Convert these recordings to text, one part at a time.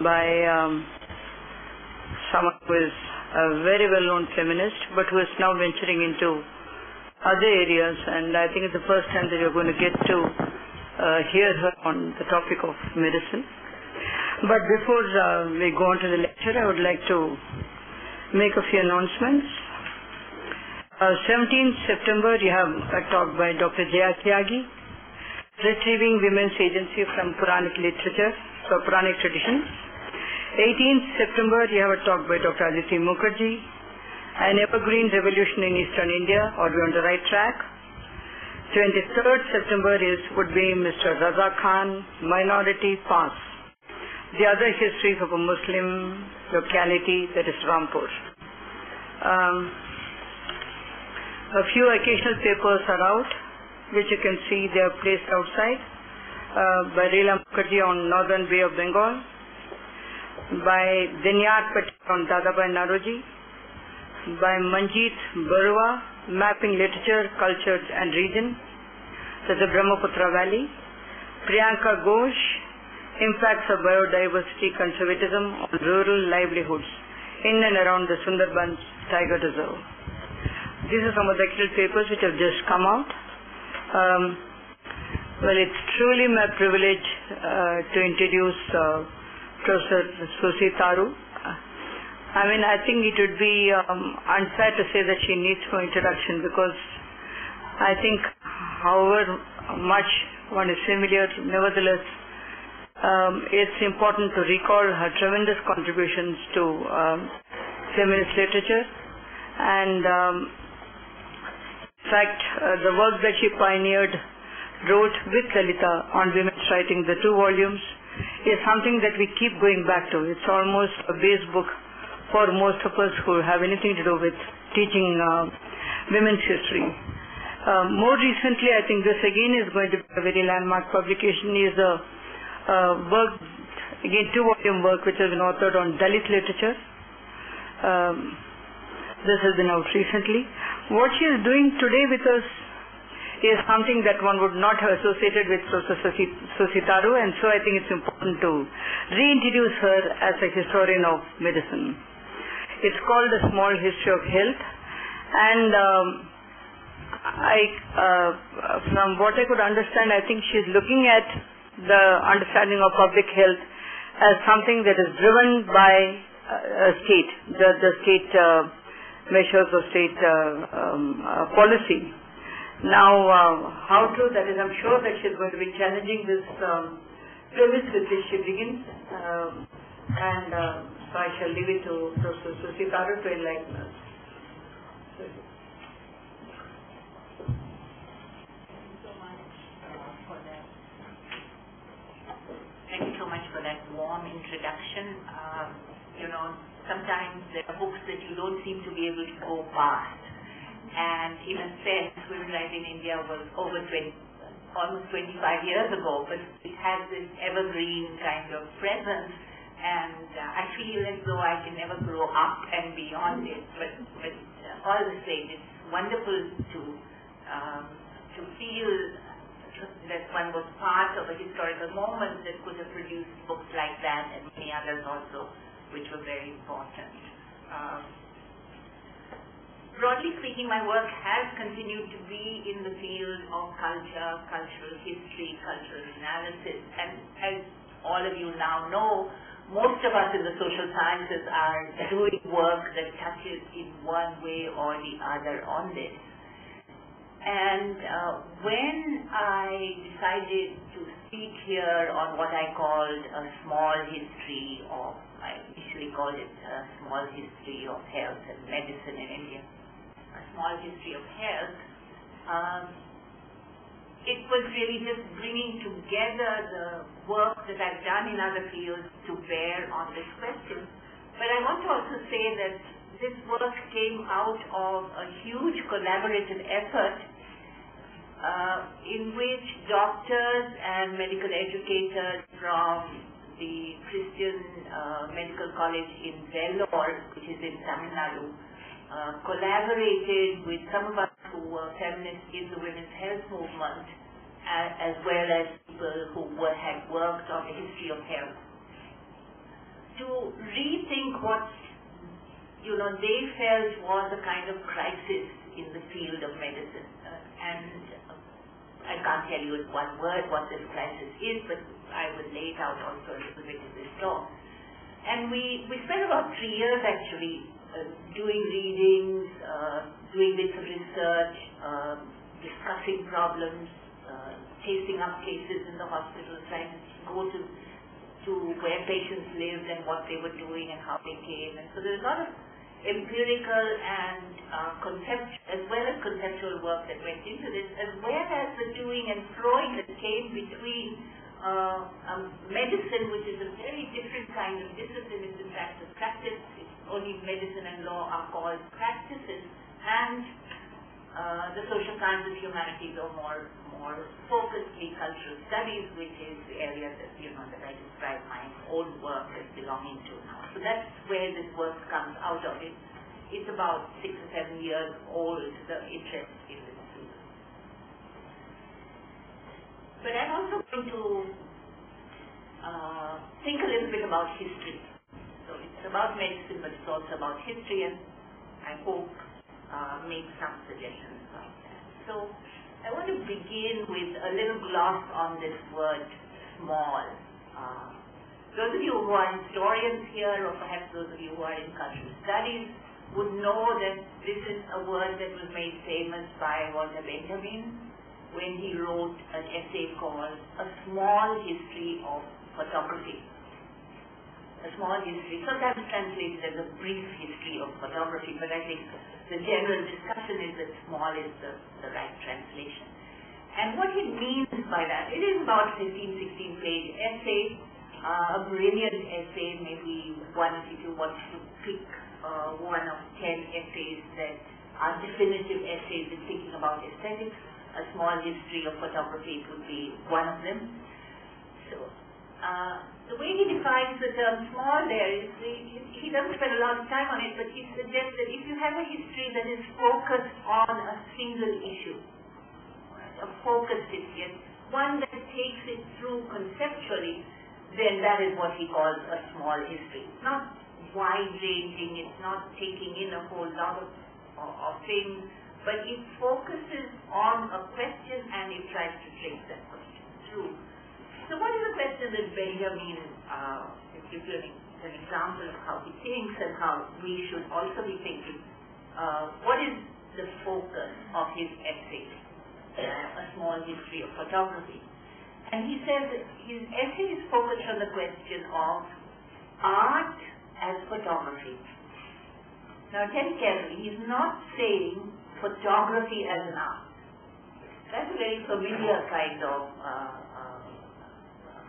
by someone who is a very well-known feminist, but who is now venturing into other areas, and I think it's the first time that you're going to get to hear her on the topic of medicine. But before we go on to the lecture, I would like to make a few announcements. 17th September, you have a talk by Dr. Jaya Tyagi, Retrieving Women's Agency from Puranic Literature, so Puranic Traditions. 18th September, you have a talk by Dr. Aditi Mukherjee, An Evergreen Revolution in Eastern India, Are We on the Right Track? 23rd September would be Mr. Raza Khan, Minority Pass, the other histories of a Muslim locality, that is Rampur. A few occasional papers are out, which you can see they are placed outside, by Leela Mukherjee on Northern Bay of Bengal, by Dinyat Patel on Dadabhai Naroji, by Manjeet Barua, Mapping Literature, Culture and Region, that's the Brahmaputra Valley, Priyanka Ghosh, Impacts of Biodiversity Conservatism on Rural Livelihoods in and around the Sundarbans Tiger Reserve. These are some of the actual papers which have just come out. Well, it's truly my privilege to introduce Professor Susie Tharu. I think it would be unfair to say that she needs no introduction, because I think however much one is familiar, nevertheless, it's important to recall her tremendous contributions to feminist literature, and in fact, the work that she pioneered, wrote with Lalita on women's writing, the 2 volumes, is something that we keep going back to. It's almost a base book for most of us who have anything to do with teaching women's history. More recently, I think this again is going to be a very landmark publication, is a work, again 2-volume work, which has been authored on Dalit literature. This has been out recently. What she is doing today with us is something that one would not have associated with Professor Susie Tharu, and so I think it's important to reintroduce her as a historian of medicine. It's called A Small History of Health, and from what I could understand, I think she's looking at the understanding of public health as something that is driven by a state, the state measures of state policy. Now, how true that is, I'm sure that she's going to be challenging this premise with which she begins, and so I shall leave it to Professor Susie Tharu to enlighten us. Thank you so much for that warm introduction. Sometimes there are books that you don't seem to be able to go past. And in a sense, women's rights in India was almost 25 years ago, but it has this evergreen kind of presence, and I feel as though I can never grow up and beyond it. But all the same, it's wonderful to feel that one was part of a historical moment that could have produced books like that, and many others also, which were very important. Broadly speaking, my work has continued to be in the field of culture, cultural history, cultural analysis, and as all of you now know, most of us in the social sciences are doing work that touches in one way or the other on this. And when I decided to speak here on what I called a small history of, I initially called it a small history of health and medicine in India, a small history of health, it was really just bringing together the work that I've done in other fields to bear on this question. But I want to also say that this work came out of a huge collaborative effort in which doctors and medical educators from the Christian Medical College in Vellore, which is in Tamil Nadu, collaborated with some of us who were feminists in the women's health movement, as well as people who had worked on the history of health. to rethink what they felt was a kind of crisis in the field of medicine. And I can't tell you in one word what this crisis is, but I will lay it out also a little bit in this talk. And we spent about 3 years actually doing readings, doing bits of research, discussing problems, chasing up cases in the hospital, trying to go to where patients lived and what they were doing and how they came. And so there's a lot of empirical and as well as conceptual work that went into this, as well as the doing and throwing that came between medicine, which is a very different kind of discipline. It's in fact a practice. It's only medicine and law are called practices, and the social sciences, humanities, or more focusedly cultural studies, which is the area that that I describe my own work as belonging to now. So that's where this work comes out of. It's about 6 or 7 years old, the interest in this field. But I'm also going to think a little bit about history. So it's about medicine, but it's also about history, and I hope make some suggestions about that. So I want to begin with a little gloss on this word small. Those of you who are historians here, or perhaps those of you who are in cultural studies, would know that this is a word that was made famous by Walter Benjamin when he wrote an essay called A Small History of Photography. A small history, sometimes translated as a brief history of photography, but I think the general discussion is that small is the right translation. And what he means by that, it is about 15, 16-page essay, a brilliant essay. Maybe one of you wants to pick one of 10 essays that are definitive essays in thinking about aesthetics. A small history of photography would be one of them. So, the way he defines the term small there is, he doesn't spend a lot of time on it, but he suggests that if you have a history that is focused on a single issue, a focused history, and one that takes it through conceptually, then that is what he calls a small history. It's not wide-ranging, it's not taking in a whole lot of things, but it focuses on a question and it tries to trace that question through. So what is the question that Benjamin gives you an example of how he thinks and how we should also be thinking? What is the focus of his essay, A Small History of Photography? And he says that his essay is focused on the question of art as photography. Now very carefully, he's not saying photography as an art. That's a very familiar kind of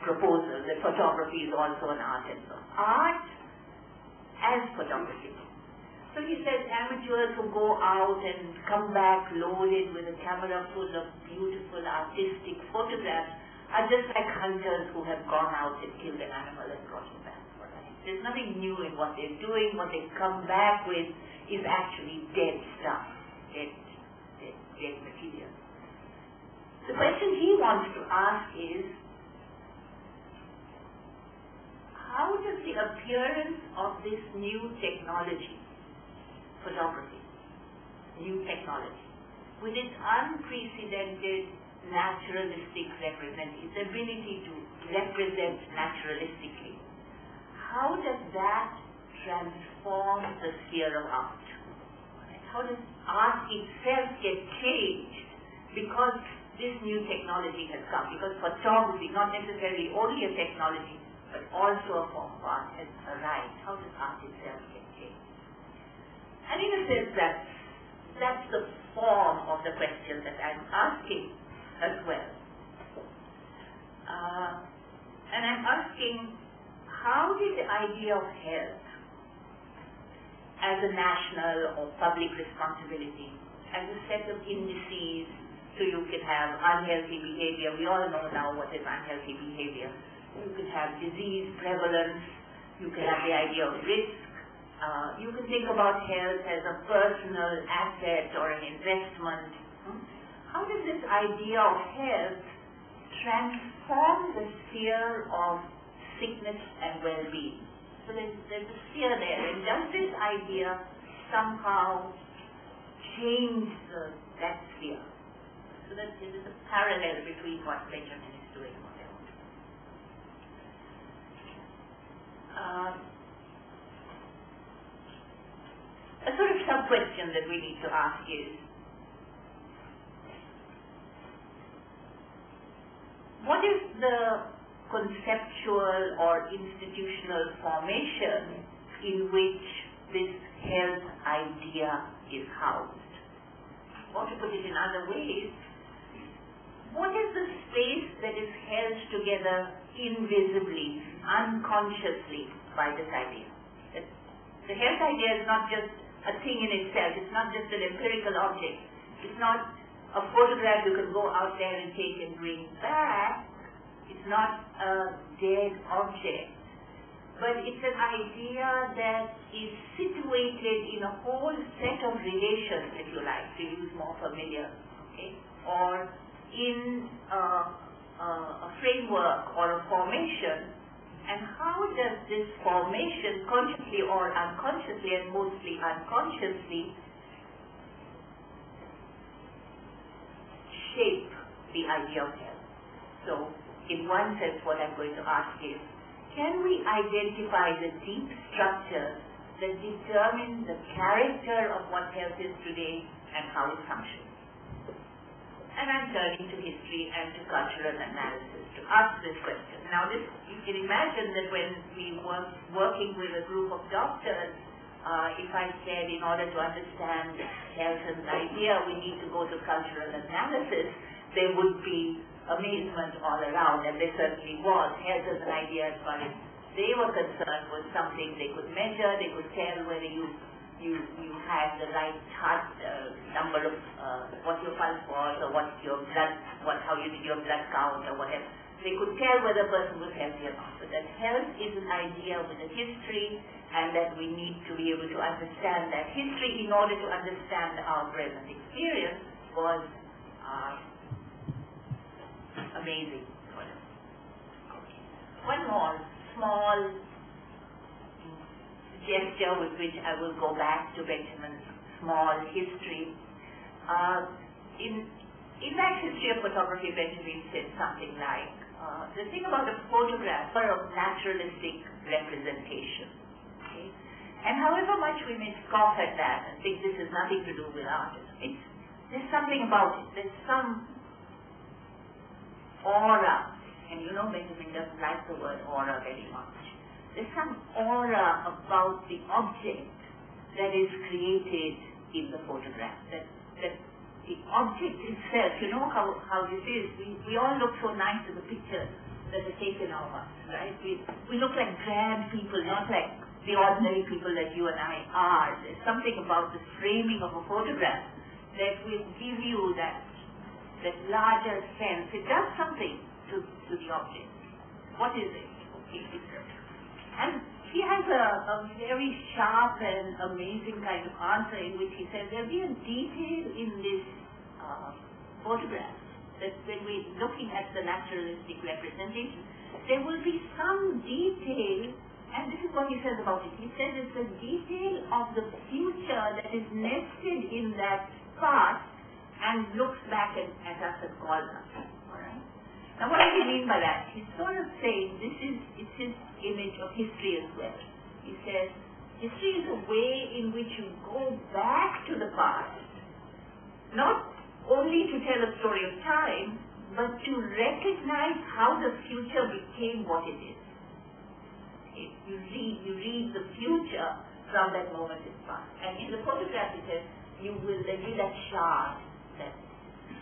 proposal, that photography is also an art and so on. Art as photography. So he says amateurs who go out and come back loaded with a camera full of beautiful artistic photographs are just like hunters who have gone out and killed an animal and brought it back. There's nothing new in what they're doing. What they come back with is actually dead stuff, dead material. The question he wants to ask is, how does the appearance of this new technology, photography, new technology, with its unprecedented naturalistic its ability to represent naturalistically, how does that transform the sphere of art? How does art itself get changed because this new technology has come? Because photography, not necessarily only a technology, but also a form of art, has arrived. How does art itself get changed? And in a sense, that's the form of the question that I'm asking as well. And I'm asking, how did the idea of health as a national or public responsibility, as a set of indices, so you can have unhealthy behavior. We all know now what is unhealthy behavior. You can have disease prevalence. You can have the idea of risk. You can think about health as a personal asset or an investment. How does this idea of health transform the sphere of sickness and well-being? So there's a sphere there. And does this idea somehow change that sphere? So that there is a parallel between what Benjamin is doing and what I want to do. A sort of sub-question that we need to ask is, what is the conceptual or institutional formation in which this health idea is housed? Or to put it in other ways, what is the space that is held together invisibly, unconsciously by this idea? The health idea is not just a thing in itself. It's not just an empirical object. It's not a photograph you can go out there and take and bring back. It's not a dead object. But it's an idea that is situated in a whole set of relations, if you like, to use more familiar, okay? Or in a framework or a formation. And how does this formation, consciously or unconsciously, and mostly unconsciously, shape the idea of health? So, in one sense, what I'm going to ask is, can we identify the deep structures that determine the character of what health is today and how it functions? And I'm turning to history and to cultural analysis to ask this question. Now, you can imagine that when we were working with a group of doctors, if I said in order to understand health and idea, we need to go to cultural analysis, there would be amazement all around, and there certainly was. Health as an idea, as far as they were concerned, was something they could measure. They could tell whether you had the right heart number of what your pulse was, or what your blood, how you did your blood count, or whatever. They could tell whether a person was healthy or not. But that health is an idea with a history, and that we need to be able to understand that history in order to understand our present experience was amazing for us. Okay. One more small gesture with which I will go back to Benjamin's small history. In that history of photography, Benjamin said something like, the thing about a photograph is of naturalistic representation. Okay? And however much we may scoff at that and think this has nothing to do with art, there's something about it. There's some aura, and you know Benjamin doesn't like the word aura very much. There's some aura about the object that is created in the photograph. That the object itself, you know how this is. We all look so nice in the pictures that are taken of us, right? We look like grand people, not like the ordinary people that you and I are. There's something about the framing of a photograph that will give you that larger sense. It does something to the object. What is it? Okay. And he has a very sharp and amazing kind of answer in which he says there'll be a detail in this photograph that when we're looking at the naturalistic representation, there will be some detail, and this is what he says about it. He says it's a detail of the future that is nested in that past and looks back at us and calls us. All right? Now, what does he mean by that? He's sort of saying it's his image of history as well. He says history is a way in which you go back to the past, not only to tell a story of time, but to recognize how the future became what it is. Okay? You read the future from that moment in the past. And in the photograph it says there'll be that shard, that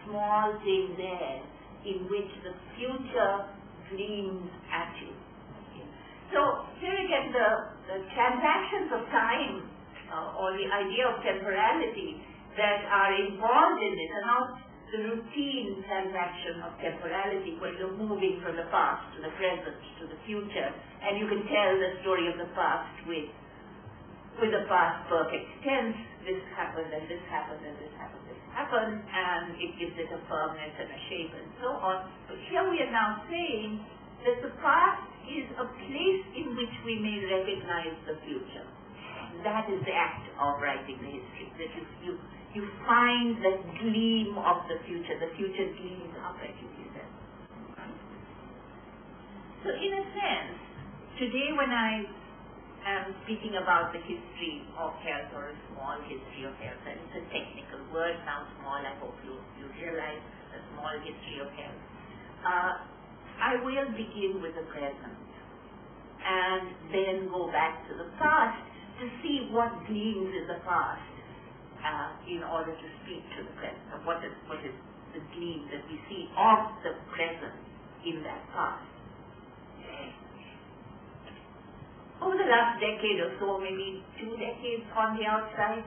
small thing there, in which the future gleams at you. Okay. So here again, the transactions of time or the idea of temporality that are involved in this are not the routine transaction of temporality where you're moving from the past to the present to the future, and you can tell the story of the past with the past perfect tense. This happened and this happened and this happened. And it gives it a firmness and a shape and so on. But here we are now saying that the past is a place in which we may recognize the future. That is the act of writing the history, that you find that gleam of the future gleams up at you, he says. So in a sense, today when I am speaking about the history of health, or a small history of health, and it's a technical word, now small, I hope you realize a small history of health, I will begin with the present and then go back to the past to see what gleams in the past in order to speak to the present, of what is the gleam that we see of the present in that past. Over the last decade or so, maybe 2 decades on the outside,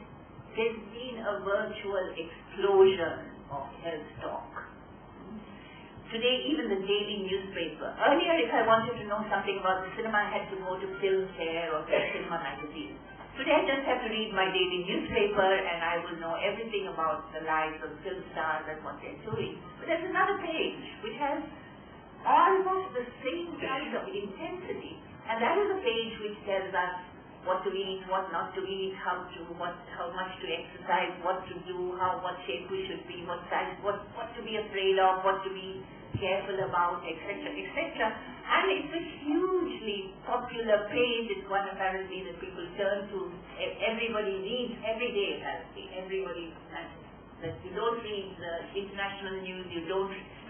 there's been a virtual explosion of health talk. Today, even the daily newspaper. Earlier, if I wanted to know something about the cinema, I had to go to Film Fair or Cinema Magazine. Today, I just have to read my daily newspaper and I will know everything about the lives of film stars and what they're doing. But there's another page which has almost the same kind of intensity. And that is a page which tells us what to eat, what not to eat, how much to exercise, what to do, what shape we should be, what size, what to be afraid of, what to be careful about, etc., etc. And it's a hugely popular page. It's one apparently that people turn to. Everybody reads every day, apparently. Everybody, that you don't read the international news,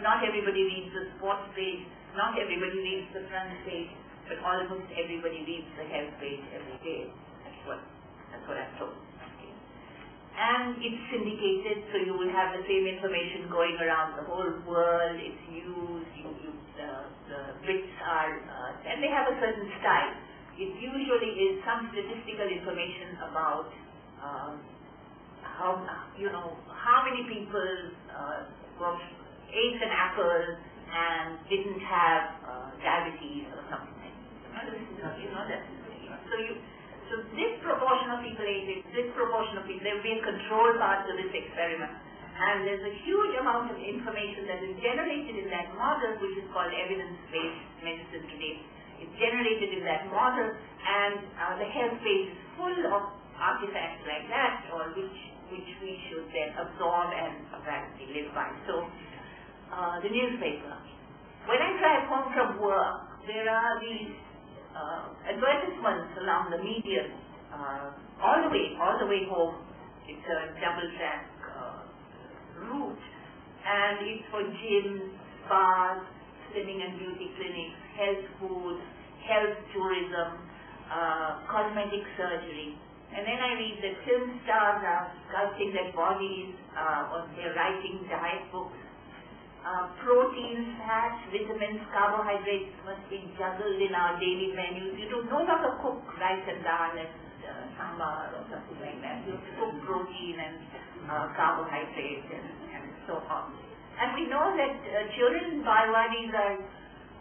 not everybody reads the sports page, not everybody reads the front page, but almost everybody reads the health page every day. That's what I'm told. Okay. And it's syndicated, so you will have the same information going around the whole world. It's used. The Brits are, and they have a certain style. It usually is some statistical information about how many people ate an apple and didn't have diabetes or something. So this proportion of people ate it, this proportion of people, there will be a control part to this experiment. And there's a huge amount of information that is generated in that model, which is called evidence-based medicine today. It's generated in that model, and the health page is full of artifacts like that, or which we should then absorb and apparently live by. So, the newspaper. When I drive home from work, there are these advertisements along the median all the way home. It's a double track route, and it's for gyms, spas, slimming and beauty clinics, health food, health tourism, cosmetic surgery. And then I read that film stars are sculpting their bodies, or they're writing diet books. Proteins, fats, vitamins, carbohydrates must be juggled in our daily menus. You do no longer cook rice and dal and sambar or something like that. You cook protein and carbohydrates and so on. And we know that children in Balwadis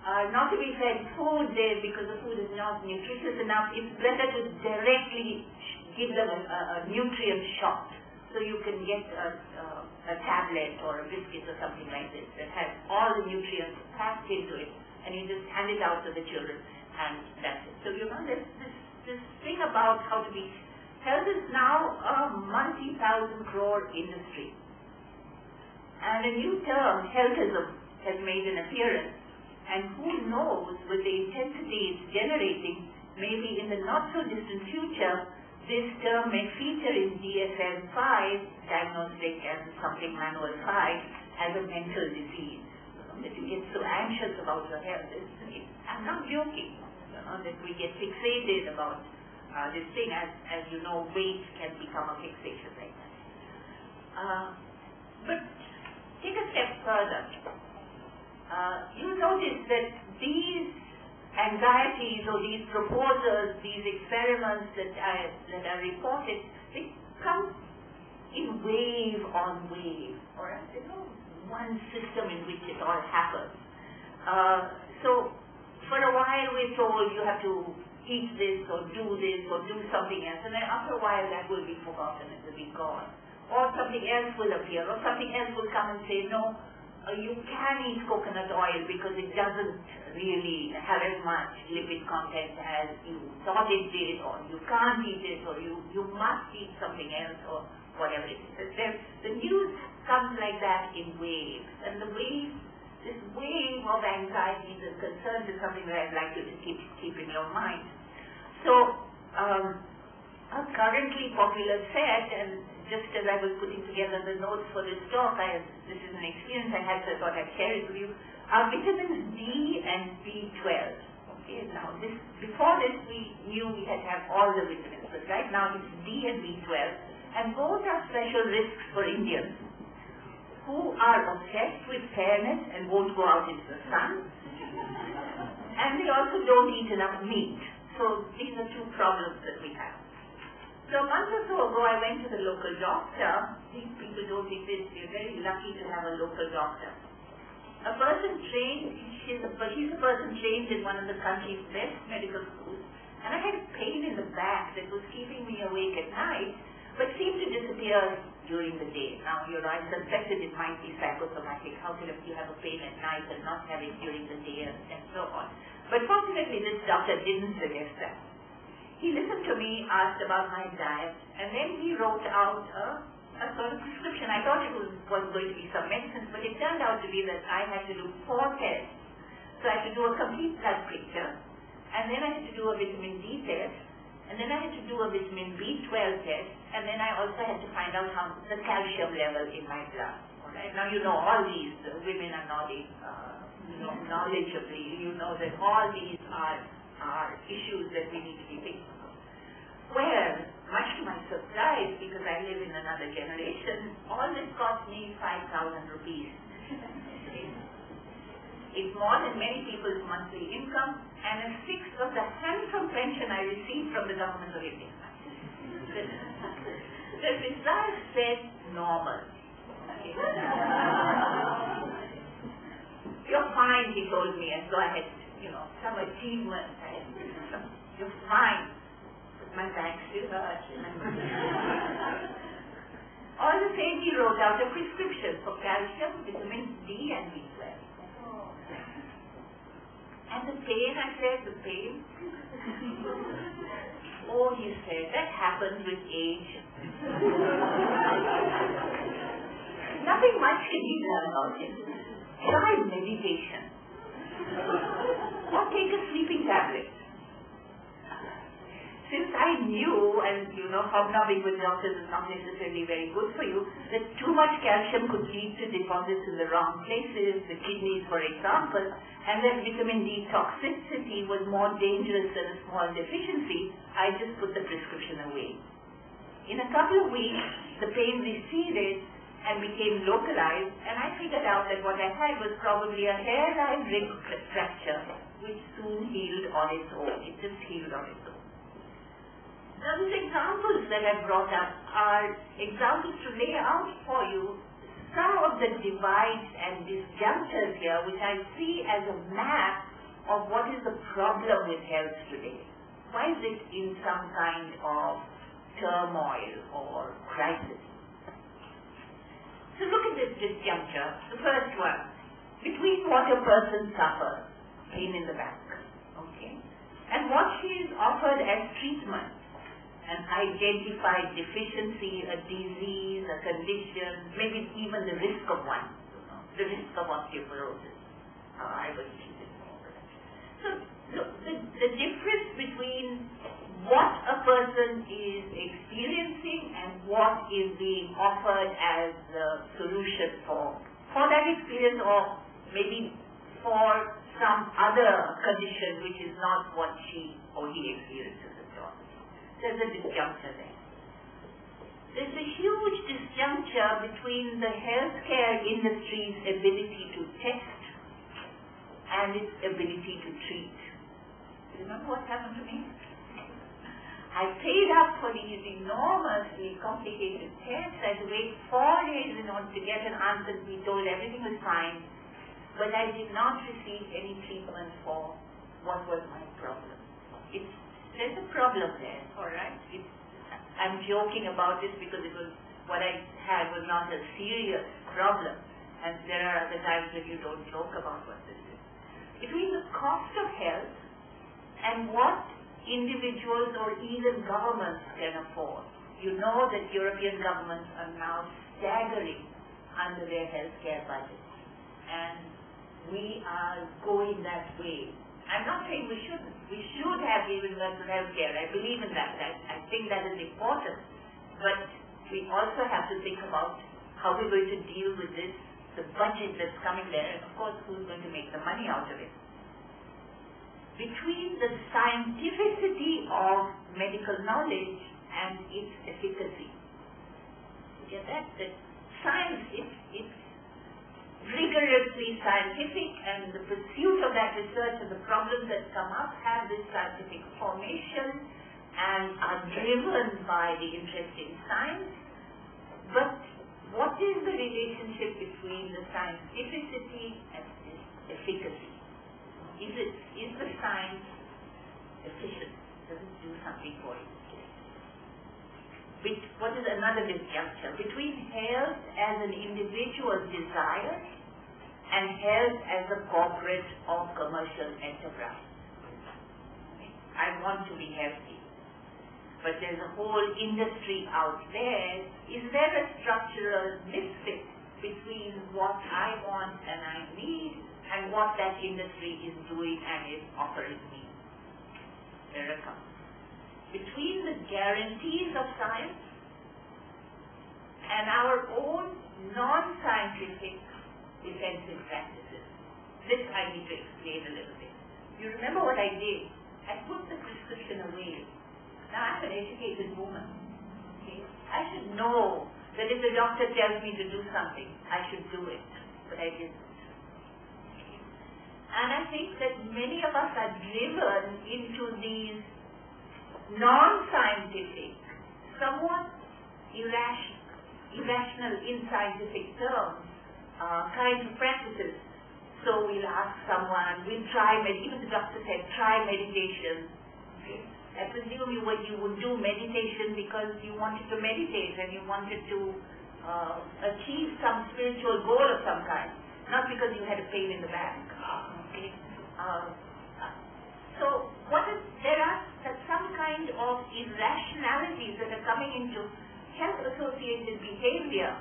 are not to be fed food there because the food is not nutritious enough. It's better to directly give them a nutrient shot. So you can get a tablet or a biscuit or something like this that has all the nutrients packed into it, and you just hand it out to the children, and that's it. So this thing about how to be health is now a multi-thousand crore industry, and a new term, healthism, has made an appearance. And who knows, with the intensity it's generating, maybe in the not so distant future, this term may feature in DSM-5, Diagnostic and Something Manual 5, as a mental disease. That you get so anxious about your health. I'm not joking. That we get fixated about this thing. As you know, weight can become a fixation like that. But take a step further. You notice that these anxieties or these proposals, these experiments that are reported, they come in wave on wave, or there's no one system in which it all happens. So for a while we're told you have to eat this or do something else, and then after a while that will be forgotten, it will be gone. Or something else will appear, or something else will come and say, no, you can eat coconut oil because it doesn't really have as much lipid content as you thought it did, or you can't eat it, or you must eat something else, or whatever it is. The news comes like that in waves, and this wave of anxieties and concerns is something that I'd like you to keep in your mind. So, a currently popular set, and just as I was putting together the notes for this talk, this is an experience I had, so I thought I'd share it with you, are vitamins D and B12. Okay, now before this we knew we had to have all the vitamins, but right now it's D and B12, and both are special risks for Indians who are obsessed with fairness and won't go out into the sun, and they also don't eat enough meat. So these are two problems that we have. So a month or so ago, I went to the local doctor. These people don't exist. We're very lucky to have a local doctor. A person trained, he's a person trained in one of the country's best medical schools, and I had pain in the back that was keeping me awake at night, but seemed to disappear during the day. Now, I suspected it might be psychosomatic. How can you have a pain at night and not have it during the day and so on? But fortunately, this doctor didn't suggest that. He listened to me, asked about my diet, and then he wrote out a sort of prescription. I thought it was going to be some medicines, but it turned out to be that I had to do 4 tests. So I had to do a complete blood picture, and then I had to do a vitamin D test, and then I had to do a vitamin B12 test, and then I also had to find out the calcium level in my blood. All right? Now, all these women are nodding knowledgeably. You know that all these are issues that we need to be thinking about. Well, much to my surprise, because I live in another generation, all this cost me 5,000 rupees. It's more than many people's monthly income, and a sixth of the handsome pension I received from the government of India. The result said normal. You're fine, he told me, and so I had, some achievement. You're fine. But my back still hurts. All the same, he wrote out a prescription for calcium, vitamin D, and B12. And the pain, I said, the pain? Oh, he said, that happens with age. Nothing much can be done about it. Try meditation. Or take a sleeping tablet. Since I knew, and hobnobbing with doctors is not necessarily very good for you, that too much calcium could lead to deposits in the wrong places, the kidneys for example, and that vitamin D toxicity was more dangerous than a small deficiency, I just put the prescription away. In a couple of weeks, the pain receded and became localized, and I figured out that what I had was probably a hairline rib fracture, which soon healed on its own. It just healed on its own. Now, these examples that I brought up are examples to lay out for you some of the divides and disjunctures here, which I see as a map of what is the problem with health today. Why is it in some kind of turmoil or crisis? So look at this disjuncture, the first one, between what a person suffers, pain in the back, okay, and what she is offered as treatment, an identified deficiency, a disease, a condition, maybe even the risk of one, the risk of osteoporosis. I was treated for that. So look, the difference between what a person is experiencing and what is being offered as the solution for that experience, or maybe for some other condition which is not what she or he experiences at all. There's a disjuncture there. There's a huge disjuncture between the healthcare industry's ability to test and its ability to treat. Do you remember what happened to me? I paid up for these enormously complicated tests. I had to wait 4 days in order to get an answer. We told everything was fine, but I did not receive any treatment for what was my problem. There's a problem there, all right? I'm joking about this because what I had was not a serious problem. and there are other times when you don't joke about what this is, between the cost of health and what individuals or even governments can afford. You know that European governments are now staggering under their healthcare budgets, and we are going that way. I'm not saying we shouldn't. We should have universal healthcare. I believe in that. I think that is important. But we also have to think about how we're going to deal with this, the budget that's coming there, and of course who's going to make the money out of it. Between the scientificity of medical knowledge and its efficacy. You get that? That science, it's rigorously scientific, and the pursuit of that research and the problems that come up have this scientific formation and are driven by the interest in science. But what is the relationship between the scientificity and its efficacy? Is the science efficient? Does it do something for you? What is another disjuncture? Between health as an individual's desire and health as a corporate or commercial enterprise. I want to be healthy, but there's a whole industry out there. Is there a structural misfit between what I want and I need and what that industry is doing and is offering me? There it comes. Between the guarantees of science and our own non-scientific defensive practices. This I need to explain a little bit. You remember what I did? I put the prescription away. Now I'm an educated woman. Okay? I should know that if the doctor tells me to do something, I should do it. But I didn't. Okay? And I think that many of us are driven into these non-scientific, somewhat irrational in scientific terms, kinds of practices. So we'll ask someone, we'll try, even the doctor said, try meditation. Okay? I presume you would do meditation because you wanted to meditate and you wanted to achieve some spiritual goal of some kind, not because you had a pain in the back. Okay? So there are some kind of irrationalities that are coming into health-associated behavior,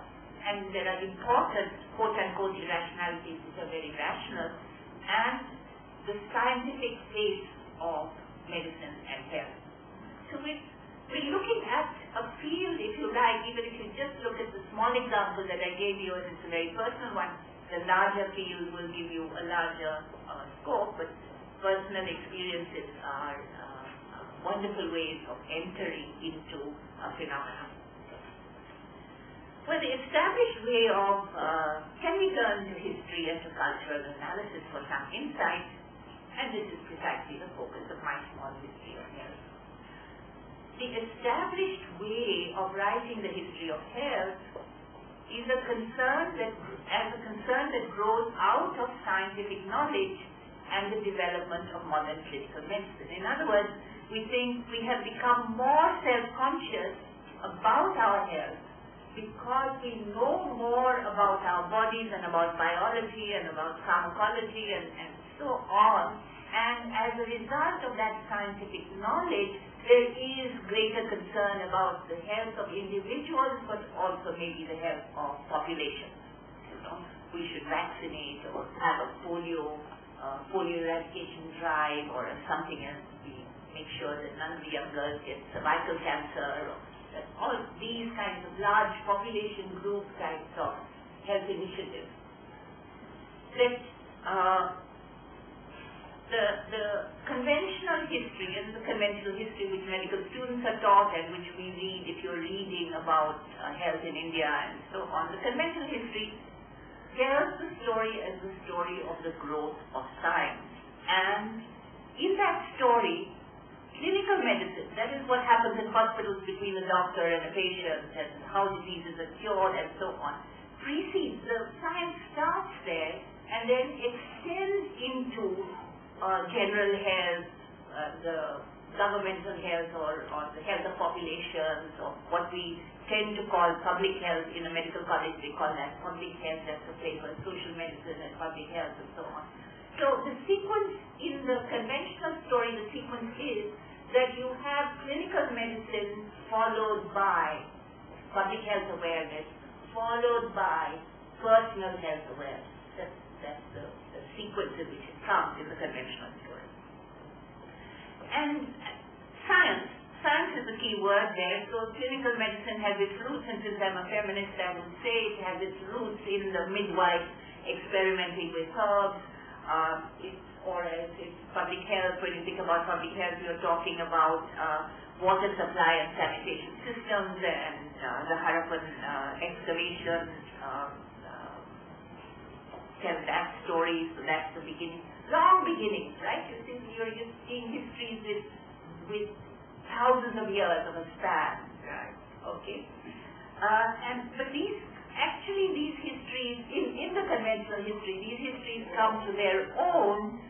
and there are important, quote-unquote, irrationalities which are very rational, and the scientific face of medicine and health. So we're looking at a field, if you like, even if you just look at the small example that I gave you, and it's a very personal one, the larger field will give you a larger scope, but personal experiences are wonderful ways of entering into a phenomenon. Well, the established way of, can we turn to history and to cultural analysis for some insight, and this is precisely the focus of my small history of health. The established way of writing the history of health is a concern that grows out of scientific knowledge and the development of modern clinical medicine. In other words, we think we have become more self-conscious about our health because we know more about our bodies and about biology and about pharmacology and so on. And as a result of that scientific knowledge, there is greater concern about the health of individuals, but also maybe the health of populations. You know, we should vaccinate or have a polio eradication drive or something else. We make sure that none of the young girls get cervical cancer, or all these kinds of large population group types of health initiatives. The conventional history, and the conventional history which medical students are taught and which we read if you're reading about health in India and so on, the conventional history tells the story as the story of the growth of science. And in that story, clinical medicine, that is what happens in hospitals between the doctor and the patient and how diseases are cured and so on, precedes. The science starts there and then extends into general health, the governmental health or the health of populations, or what we tend to call public health. In a medical college they call that public health, that's a flavor, social medicine and public health and so on. So the sequence in the conventional story, the sequence is that you have clinical medicine followed by public health awareness, followed by personal health awareness. That's the sequence in which it comes in the conventional story. And science is the key word there. So clinical medicine has its roots, and since I'm a feminist, I would say it has its roots in the midwife experimenting with herbs. Or as it's public health. When you think about public health, you're talking about water supply and sanitation systems, and the Harappan excavation tell that story. So that's the beginning. Long beginnings, right? You're just seeing histories with thousands of years of a span, right? Okay. But these histories, in the conventional history, these histories come to their own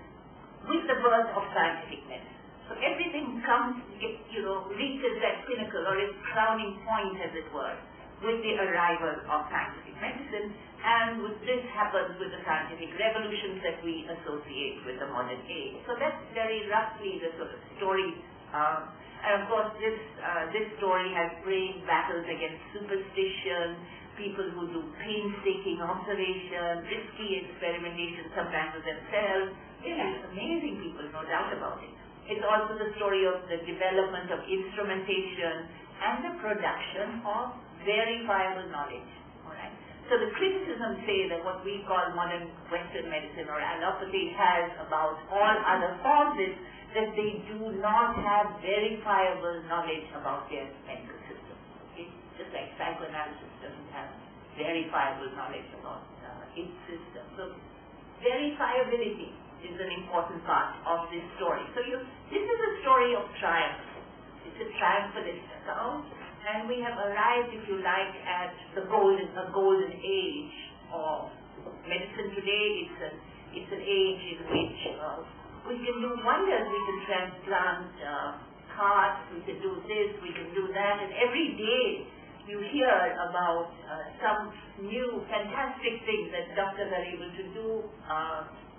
with the birth of scientific medicine. So everything reaches that pinnacle or its crowning point, as it were, with the arrival of scientific medicine, and this happens with the scientific revolutions that we associate with the modern age. So that's very roughly the sort of story. And of course, this story has brave battles against superstition, people who do painstaking observation, risky experimentation, sometimes with themselves. Really amazing people, no doubt about it. It's also the story of the development of instrumentation and the production of verifiable knowledge. All right? So the criticisms say that what we call modern Western medicine or allopathy has about all other forms is that they do not have verifiable knowledge about their medical system. Okay? Just like psychoanalysis doesn't have verifiable knowledge about its system. So verifiability is an important part of this story. So this is a story of triumph. It's a triumphalist account, and we have arrived, if you like, at a golden age of medicine today. It's an age in which we can do wonders. We can transplant hearts, we can do this, we can do that, and every day you hear about some new fantastic things that doctors are able to do,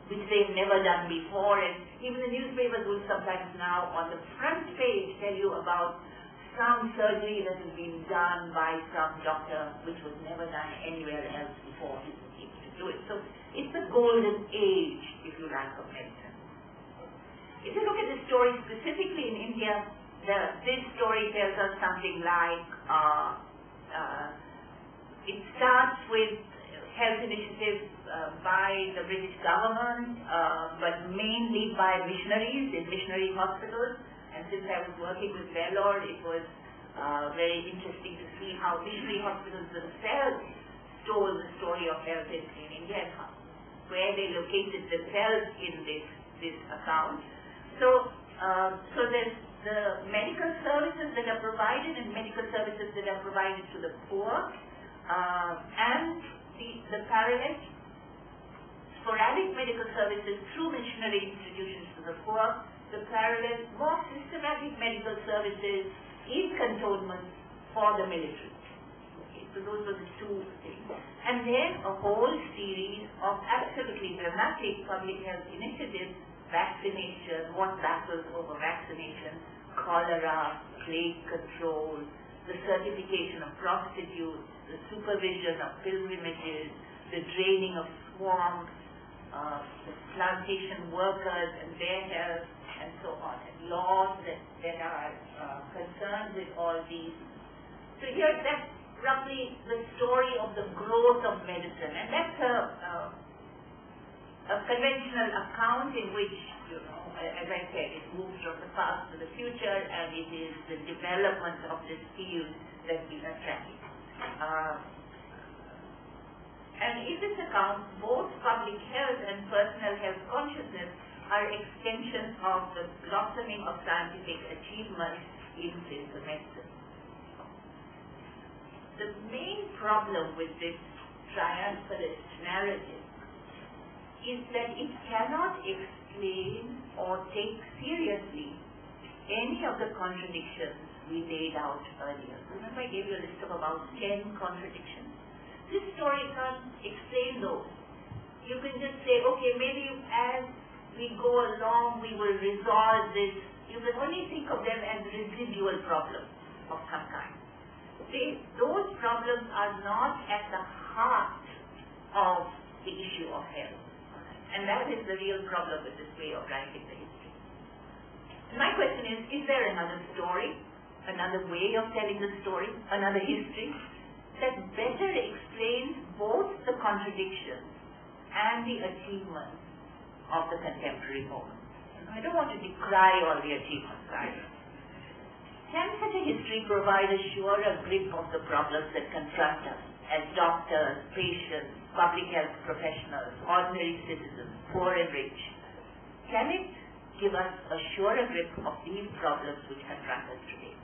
which they've never done before, and even the newspapers will sometimes now on the front page tell you about some surgery that has been done by some doctor which was never done anywhere else before he was able to do it. So it's the golden age, if you like, of medicine. If you look at the story specifically in India, this story tells us something like it starts with health initiatives by the British government, but mainly by missionaries in missionary hospitals. And since I was working with Vellore, it was very interesting to see how missionary hospitals themselves told the story of health in India and where they located themselves in this account. So there's the medical services that are provided and medical services that are provided to the poor, and the parallel sporadic medical services through missionary institutions to the poor, the parallel more systematic medical services in cantonments for the military. Okay, so those were the two things. And then a whole series of absolutely dramatic public health initiatives: vaccination, what battles over vaccination, cholera, plague control, the certification of prostitutes, the supervision of pilgrimages, the draining of swamps, the plantation workers and their health, and so on, and laws that are concerned with all these. So here, that's roughly the story of the growth of medicine, and that's a conventional account in which, as I said, it moves from the past to the future, and it is the development of this field that we are tracking. And in this account, both public health and personal health consciousness are extensions of the blossoming of scientific achievements in clinical medicine. The main problem with this triumphalist narrative is that it cannot explain or take seriously any of the contradictions we laid out earlier. Remember I gave you a list of about 10 contradictions. This story can't explain those. You can just say, okay, maybe as we go along we will resolve this. You can only think of them as residual problems of some kind. Those problems are not at the heart of the issue of health. And that is the real problem with this way of writing the history. My question is there another story, another way of telling the story, another history that better explains both the contradictions and the achievements of the contemporary moment? I don't want to decry all the achievements either. Can such a history provide a surer grip of the problems that confront us as doctors, patients, public health professionals, ordinary citizens, poor and rich? Can it give us a surer grip of these problems which confront us today?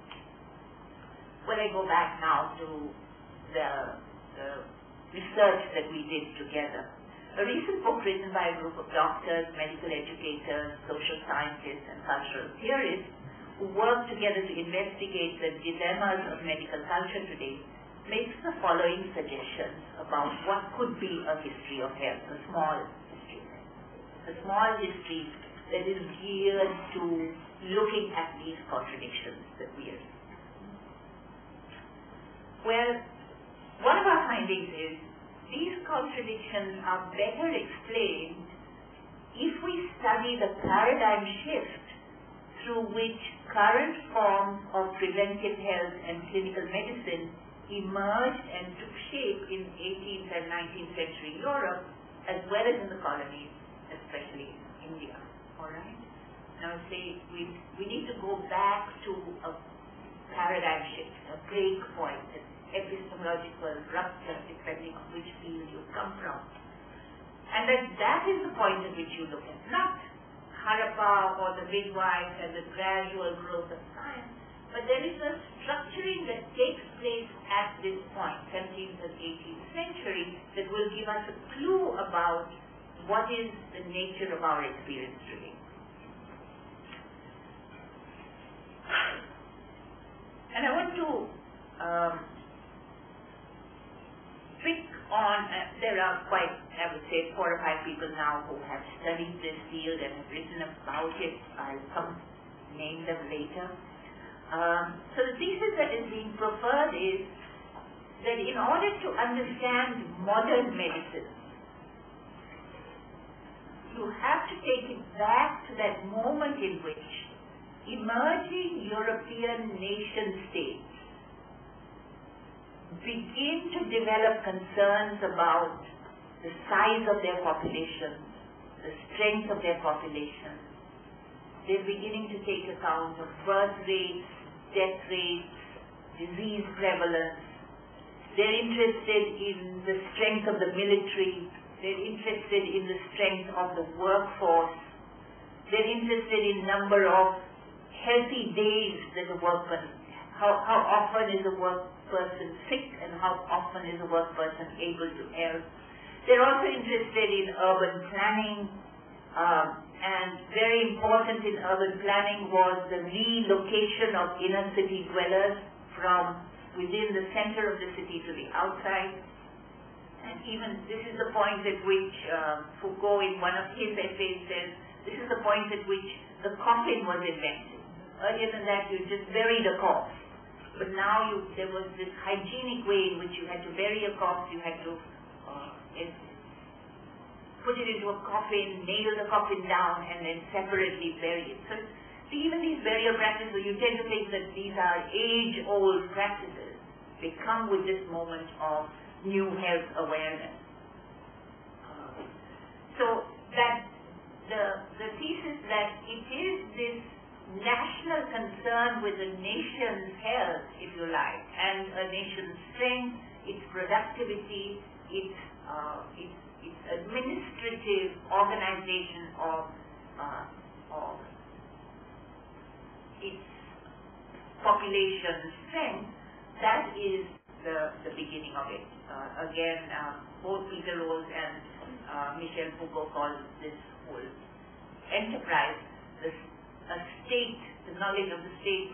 Well, I go back now to the research that we did together. A recent book written by a group of doctors, medical educators, social scientists, and cultural theorists who work together to investigate the dilemmas of medical culture today makes the following suggestions about what could be a history of health, a small history of health. A small history that is geared to looking at these contradictions that we are seeing. Well, one of our findings is these contradictions are better explained if we study the paradigm shift through which current forms of preventive health and clinical medicine emerged and took shape in 18th and 19th century Europe, as well as in the colonies, especially in India. All right? Now, say we need to go back to a paradigm shift, a break point, an epistemological rupture, depending on which field you come from. And that is the point at which you look at, not Harappa or the midwife and the gradual growth of science, but there is a structuring that takes place at this point, 17th and 18th century, that will give us a clue about what is the nature of our experience today. And I want to pick on, there are quite, I would say, 4 or 5 people now who have studied this field and have written about it. I'll name them later. So the thesis that is being preferred is that in order to understand modern medicine, you have to take it back to that moment in which emerging European nation states begin to develop concerns about the size of their population, the strength of their population. They're beginning to take account of birth rates, death rates, disease prevalence. They're interested in the strength of the military. They're interested in the strength of the workforce. They're interested in number of healthy days that a workman, how often is a work person sick and how often is a work person able to help. They're also interested in urban planning, and very important in urban planning was the relocation of inner city dwellers from within the center of the city to the outside. And even this is the point at which Foucault in one of his essays says, this is the point at which the coffin was invented. Earlier than that you just buried a corpse. But now there was this hygienic way in which you had to bury a corpse, you had to put it into a coffin, nail the coffin down, and then separately bury it. So even these burial practices, you tend to think that these are age-old practices. They come with this moment of new health awareness. So that the thesis that it is this national concern with a nation's health, if you like, and a nation's strength, its productivity, its administrative organization of its population strength, that is the beginning of it. Again, both Peter Rose and Michel Foucault call this whole enterprise a state the knowledge of the state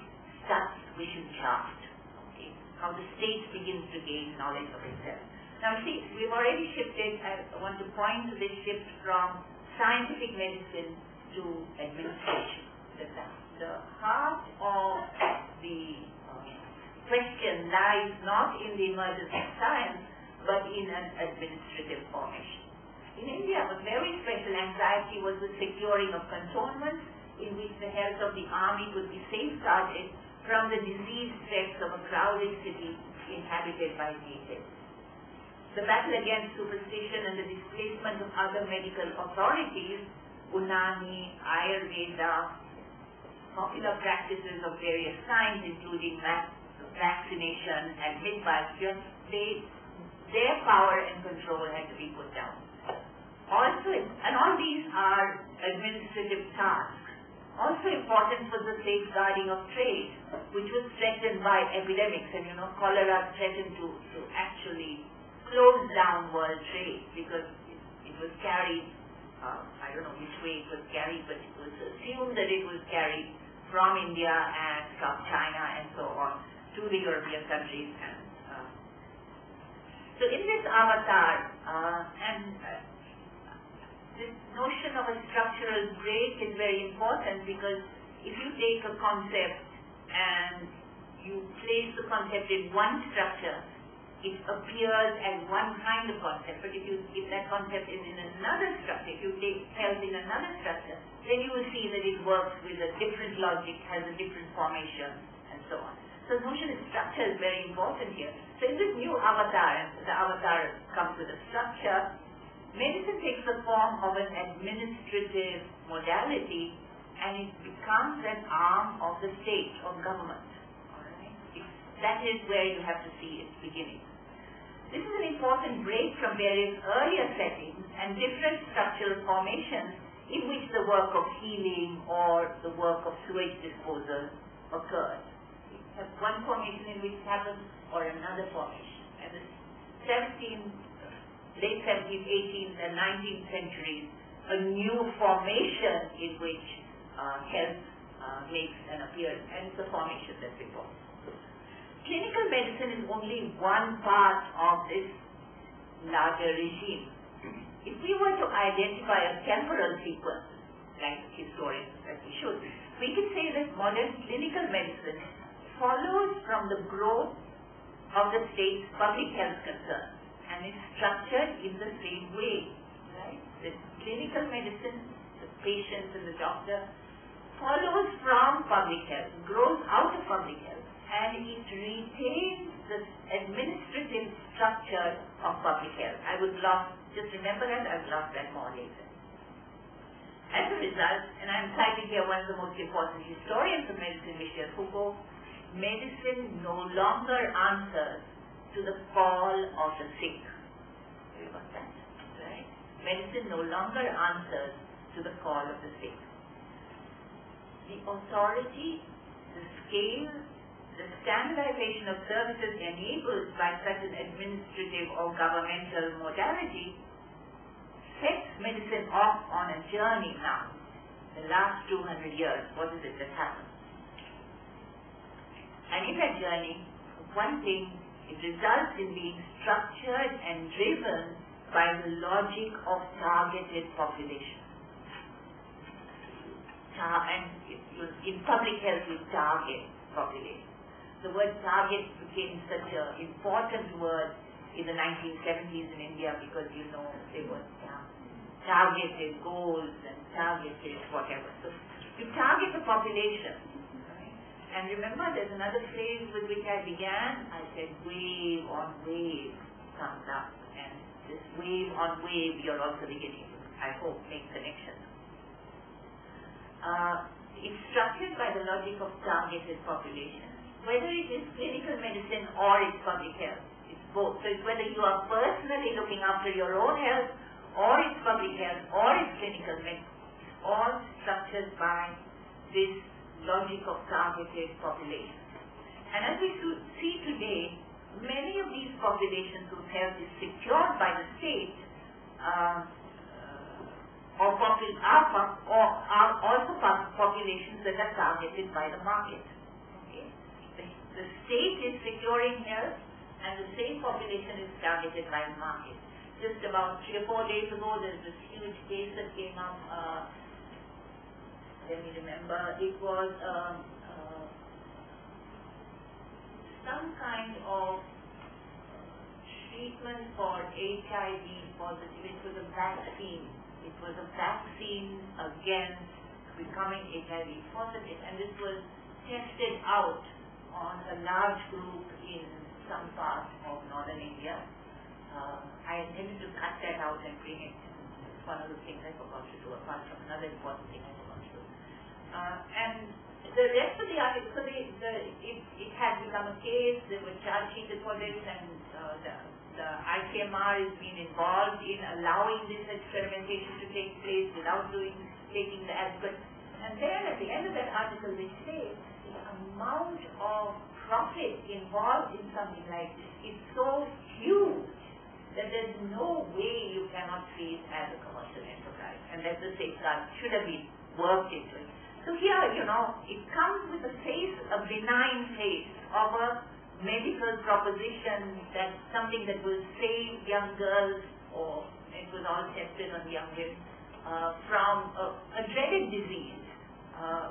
starts vision craft. Okay? How the state begins to gain knowledge of itself. Now see, we've already shifted, I want to point to this shift from scientific medicine to administration. The heart of the question lies not in the emergence of science, but in an administrative formation. In India, a very special anxiety was the securing of cantonments in which the health of the army could be safeguarded from the disease threats of a crowded city inhabited by natives. The battle against superstition and the displacement of other medical authorities, Unani, Ayurveda, popular practices of various kinds, including vaccination and midwifery, their power and control had to be put down. Also, and all these are administrative tasks. Also important was the safeguarding of trade, which was threatened by epidemics, and cholera threatened to actually close down world trade because it was carried, I don't know which way it was carried, but it was assumed that it was carried from India and from China and so on to the European countries. And so in this avatar, this notion of a structural break is very important, because if you take a concept and you place the concept in one structure, it appears as one kind of concept. But if that concept is in another structure, if you take health in another structure, then you will see that it works with a different logic, has a different formation, and so on. So the notion of structure is very important here. So in this new avatar, and the avatar comes with a structure, medicine takes the form of an administrative modality, and it becomes an arm of the state, of government. All right? That is where you have to see its beginning. This is an important break from various earlier settings and different structural formations in which the work of healing or the work of sewage disposal occurs. You have one formation in which it happens, or another formation. And the late 17th, 18th, and 19th centuries, a new formation in which health makes an appearance, and it's a formation that's important. Clinical medicine is only one part of this larger regime. If we were to identify a temporal sequence, like historians that we should, we could say that modern clinical medicine follows from the growth of the state's public health concerns, and is structured in the same way. Right? The clinical medicine, the patient and the doctor, follows from public health, grows out of public health, and it retains the administrative structure of public health. Just remember that, I'll gloss that more later. As a result, and I'm citing here one of the most important historians of medicine, Michel Foucault, medicine no longer answers to the call of the sick. Sorry about that, right? Medicine no longer answers to the call of the sick. The authority, the scale, the standardization of services enabled by such an administrative or governmental modality sets medicine off on a journey now. The last 200 years, what is it that happens? And in that journey, one thing, it results in being structured and driven by the logic of targeted population. And in public health, we target population. The word target became such an important word in the 1970s in India because, there were targeted goals and targeted whatever. So you target the population. Right? And remember, there's another phrase with which I began. I said wave on wave comes up. And this wave on wave, you're also beginning to, I hope, make connections. It's structured by the logic of targeted population. Whether it is clinical medicine or it's public health, it's both. So it's whether you are personally looking after your own health, or it's public health, or it's clinical medicine. It's all structured by this logic of targeted population. And as we see today, many of these populations whose health is secured by the state are also populations that are targeted by the market. Okay? The state is securing health, and the same population is targeted by the market. Just about 3 or 4 days ago, there was this huge case that came up. Let me remember. It was some kind of treatment for HIV positive. It was a vaccine. It was a vaccine against becoming HIV positive, and this was tested out on a large group in some part of northern India. I intended to cut that out and bring it. It's one of the things I forgot to do, apart from another important thing I forgot to do. And the rest of the article, so it had become a case. They were charge sheeted for this, and the ICMR has been involved in allowing this experimentation to take place without taking the adequate. And then at the end of that article, they say the amount of profit involved in something like this is so huge that there's no way you cannot see it as a commercial enterprise, and that the safeguards should have been worked into it. So here, it comes with a benign face of a medical proposition, that something that will save young girls, or it was all tested on young women, from a dreaded disease.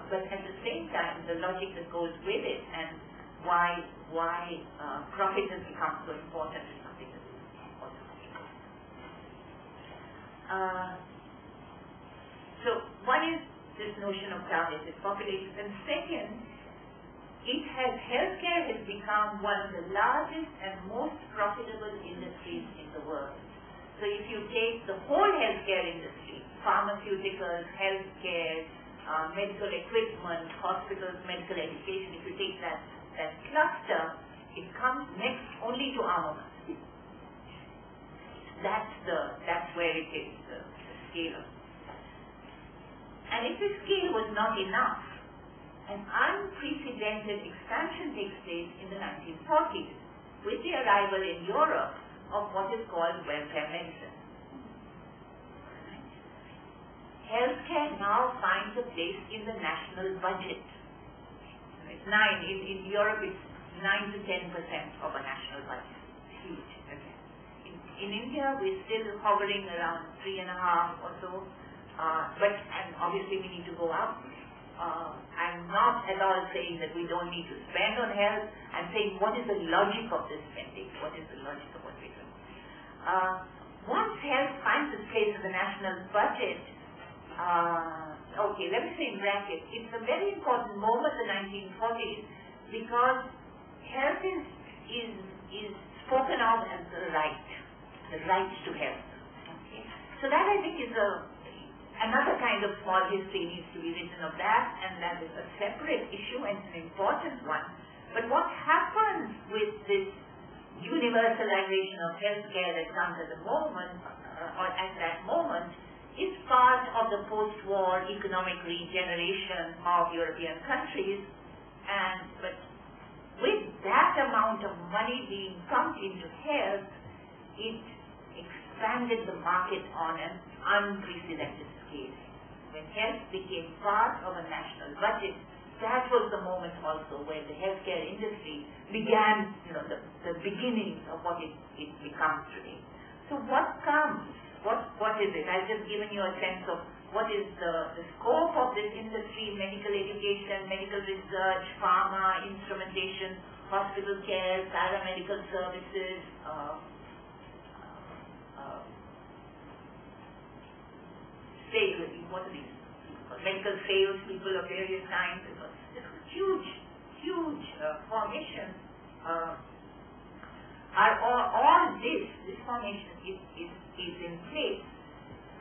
But at the same time, the logic that goes with it, and why profit has become so important is something that is important. So one is this notion of targeted populations, and second, healthcare has become one of the largest and most profitable industries in the world. So if you take the whole healthcare industry, pharmaceuticals, healthcare, medical equipment, hospitals, medical education, if you take that cluster, it comes next only to armament. That's where it is, the scale. And if the scale was not enough, an unprecedented expansion takes place in the 1940s with the arrival in Europe of what is called welfare medicine. Healthcare now finds a place in the national budget. It's in Europe it's 9 to 10% of a national budget. It's huge. Okay. In India we're still hovering around 3.5 or so. And obviously we need to go up. I'm not at all saying that we don't need to spend on health. I'm saying what is the logic of this spending? What is the logic of what we're doing? Once health finds its place in the national budget, let me say in brackets, it's a very important moment, the 1940s, because health is spoken of as the right to health. Okay? So that I think is another kind of small history needs to be written of that, and that is a separate issue and an important one. But what happens with this universalization of healthcare that comes at the moment, or at that moment, is part of the post-war economic regeneration of European countries, but with that amount of money being pumped into health, it expanded the market on an unprecedented scale. When health became part of a national budget, that was the moment also where the healthcare industry began, the beginnings of what it becomes today. So what comes? What is it? I've just given you a sense of what is the scope of this industry: medical education, medical research, pharma, instrumentation, hospital care, paramedical services, what are these? Medical sales people of various kinds. This is huge formation. All this formation is in place.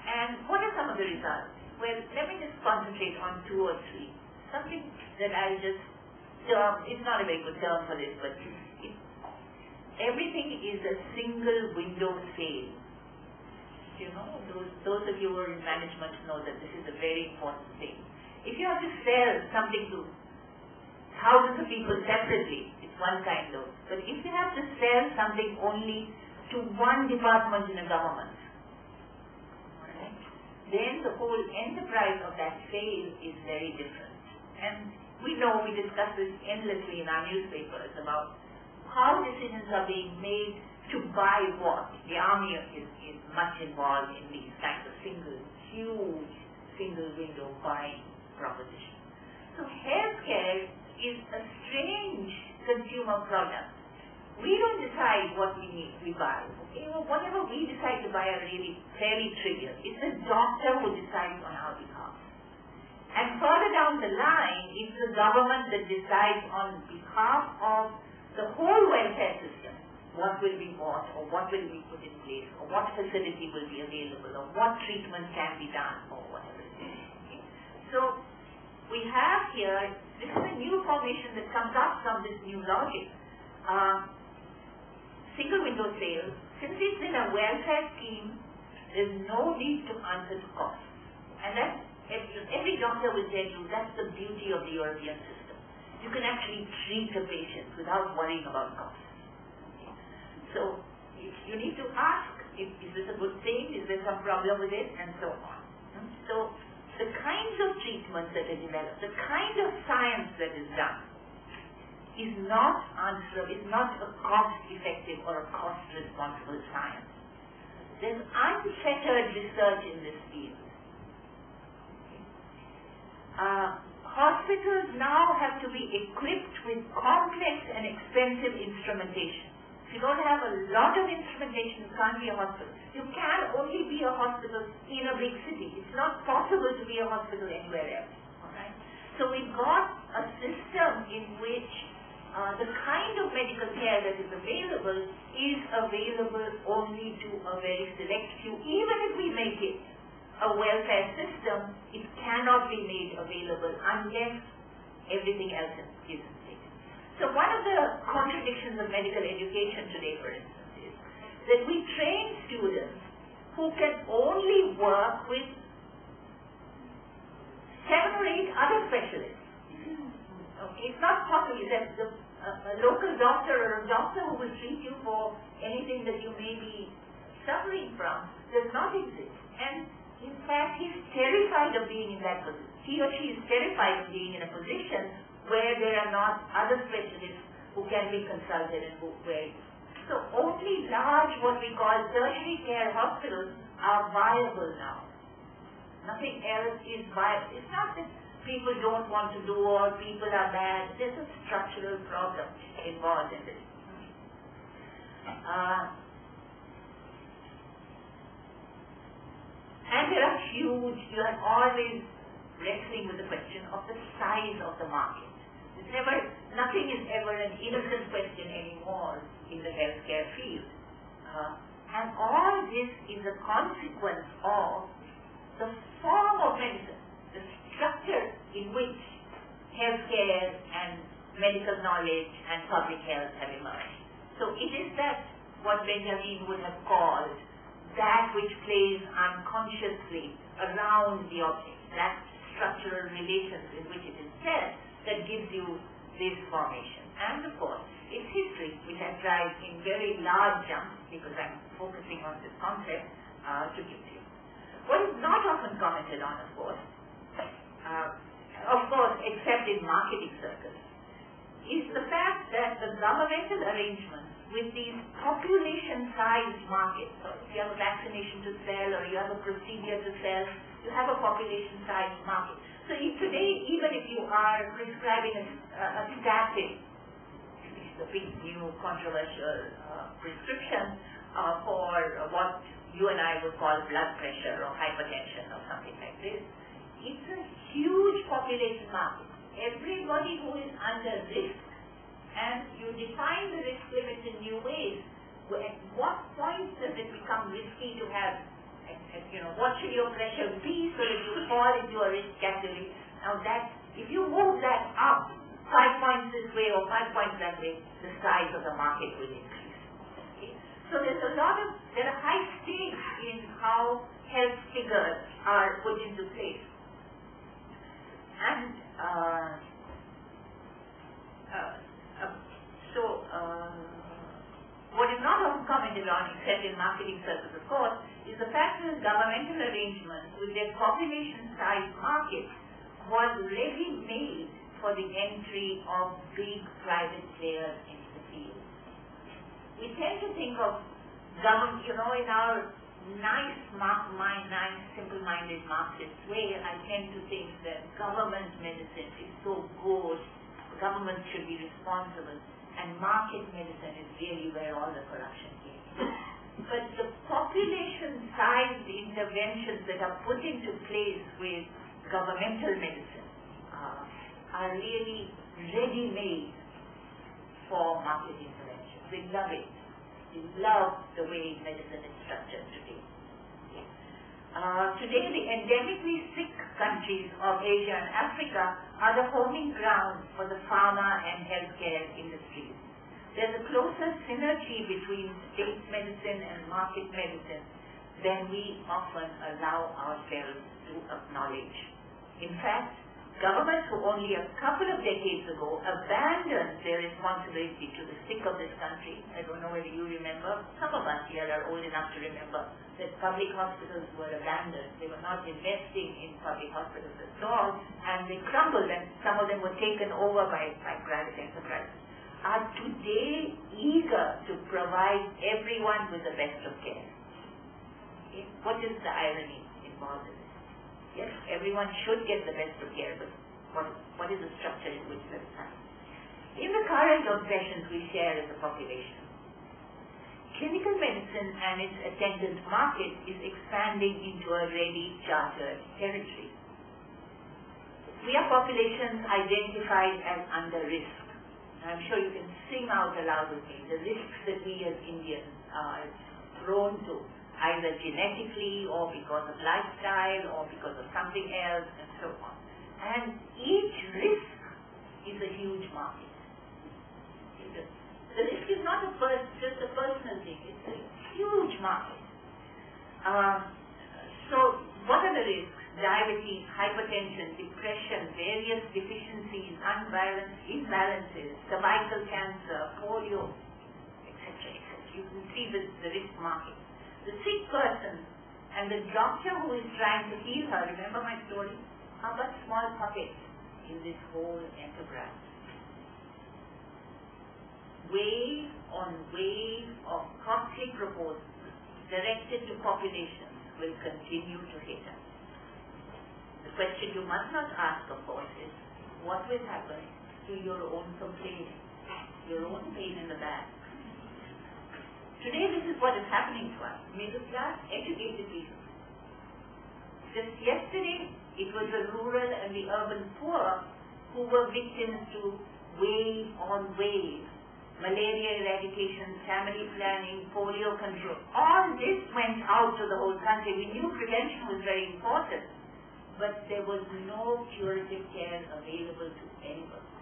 And what are some of the results? Well, let me just concentrate on 2 or 3. Something that I'll just it's not a very good term for this, but everything is a single window sale. Those of you who are in management know that this is a very important thing. If you have to sell something to thousands of people separately, it's one kind of. But if you have to sell something only to one department in a government, then the whole enterprise of that sale is very different. And we know, we discuss this endlessly in our newspapers about how decisions are being made to buy what. The army is much involved in these kinds of huge single window buying propositions. So healthcare is a strange consumer product. We don't decide what we need, we buy. Okay? Well, whatever we decide to buy are really fairly trivial. It's the doctor who decides on our behalf. And further down the line, it's the government that decides on behalf of the whole welfare system what will be bought, or what will be put in place, or what facility will be available, or what treatment can be done, or whatever it is. Okay? So we have here, this is a new formation that comes up from this new logic. Single window sales, since it's in a welfare scheme, there's no need to answer to cost. And that's, every doctor will tell you, that's the beauty of the European system. You can actually treat a patient without worrying about cost. Okay. So you need to ask, is this a good thing? Is there some problem with it? And so on. So the kinds of treatments that are developed, the kind of science that is done, is not a cost-effective or a cost-responsible science. There's unfettered research in this field. Hospitals now have to be equipped with complex and expensive instrumentation. If you don't have a lot of instrumentation, you can't be a hospital. You can only be a hospital in a big city. It's not possible to be a hospital anywhere else. Alright? So we've got a system in which the kind of medical care that is available only to a very select few. Even if we make it a welfare system, it cannot be made available unless everything else is in place. So one of the contradictions of medical education today, for instance, is that we train students who can only work with 7 or 8 other specialists. Okay, it's not possible that a local doctor or a doctor who will treat you for anything that you may be suffering from does not exist. And in fact, he's terrified of being in that position. He or she is terrified of being in a position where there are not other specialists who can be consulted and so only large, what we call tertiary care hospitals are viable now. Nothing else is viable. It's not that people don't want to do or people are bad. There's a structural problem involved in this. And there are huge, you are always wrestling with the question of the size of the market. Nothing is ever an innocent question anymore in the healthcare field. And all this is a consequence of the form of medicine, the structure in which healthcare and medical knowledge and public health have emerged. So it is that what Benjamin would have called that which plays unconsciously around the object, that structural relations in which it is said, that gives you this formation. And of course, it's history which I tried in very large jumps, because I'm focusing on this concept, to give you. What is not often commented on, of course, except in marketing circles, is the fact that the governmental arrangements with these population-sized markets, so if you have a vaccination to sell or you have a procedure to sell, you have a population-sized market. So today, even if you are prescribing a statin, the big new controversial prescription for what you and I would call blood pressure or hypertension or something like this, it's a huge population market. Everybody who is under risk, and you define the risk limits in new ways. At what point does it become risky to have, what should your pressure be so that you fall into a risk category? Now that, if you move that up 5 points this way or 5 points that way, the size of the market will increase. Okay? So there are high stakes in how health figures are put into place. And what is not often commented on, except in marketing circles, of course, is is the fact that governmental arrangements with their population-size markets was ready-made for the entry of big private players into the field. We tend to think of government, in our nice, simple-minded Marxist way, I tend to think that government medicine is so good, government should be responsible, and market medicine is really where all the corruption came in. But the population-sized interventions that are put into place with governmental medicine are really ready-made for market intervention. They love it. They love the way medicine is structured today. Today, the endemically sick countries of Asia and Africa are the homing ground for the pharma and healthcare industries. There's a closer synergy between state medicine and market medicine than we often allow ourselves to acknowledge. In fact, governments who only a couple of decades ago abandoned their responsibility to the sick of this country, I don't know whether you remember, some of us here are old enough to remember that public hospitals were abandoned. They were not investing in public hospitals at all, and they crumbled, and some of them were taken over by private enterprises, are today eager to provide everyone with the best of care. Okay? What is the irony involved in this? Yes, everyone should get the best of care, but what is the structure in which that is happening? In the current obsessions we share as a population, clinical medicine and its attendant market is expanding into a ready chartered territory. We are populations identified as under risk. I'm sure you can sing out aloud with me the risks that we as Indians are prone to, either genetically or because of lifestyle or because of something else and so on. And each risk is a huge market. The risk is not just a personal thing, it's a huge market. So what are the risks? Diabetes, hypertension, depression, various deficiencies, imbalances, cervical cancer, polio, etc., etc. You can see the risk market. The sick person and the doctor who is trying to heal her, remember my story, are but small puppets in this whole enterprise. Wave on wave of costly proposals directed to populations will continue to hit us. The question you must not ask, of course, is what will happen to your own complaining, your own pain in the back? Today, this is what is happening to us. Middle class, educated people. Just yesterday, it was the rural and the urban poor who were victims to wave on wave. Malaria eradication, family planning, polio control. All this went out to the whole country. We knew prevention was very important, but there was no curative care available to anybody.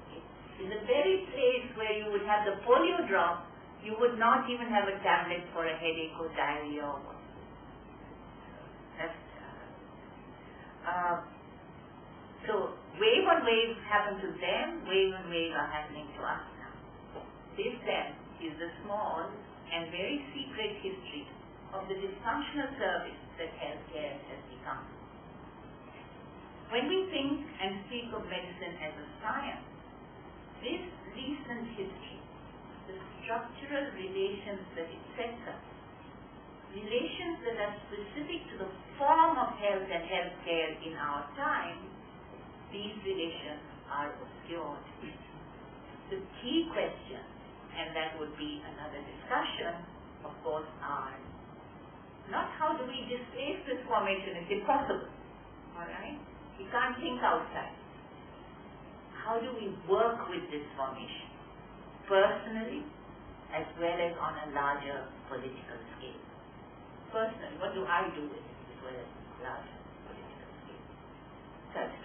Okay? In the very place where you would have the polio drop, you would not even have a tablet for a headache or diarrhea or what. So wave on wave happened to them, wave on wave are happening to us now. This then is the small and very secret history of the dysfunctional service that healthcare has become. When we think and speak of medicine as a science, this recent history, the structural relations that it sets up, relations that are specific to the form of health and healthcare in our time, these relations are obscured. The key question, and that would be another discussion, of course, are not how do we displace this formation, it's impossible, all right? We can't think outside. How do we work with this formation, personally, as well as on a larger political scale? Personally, what do I do with it as well as larger political scale? First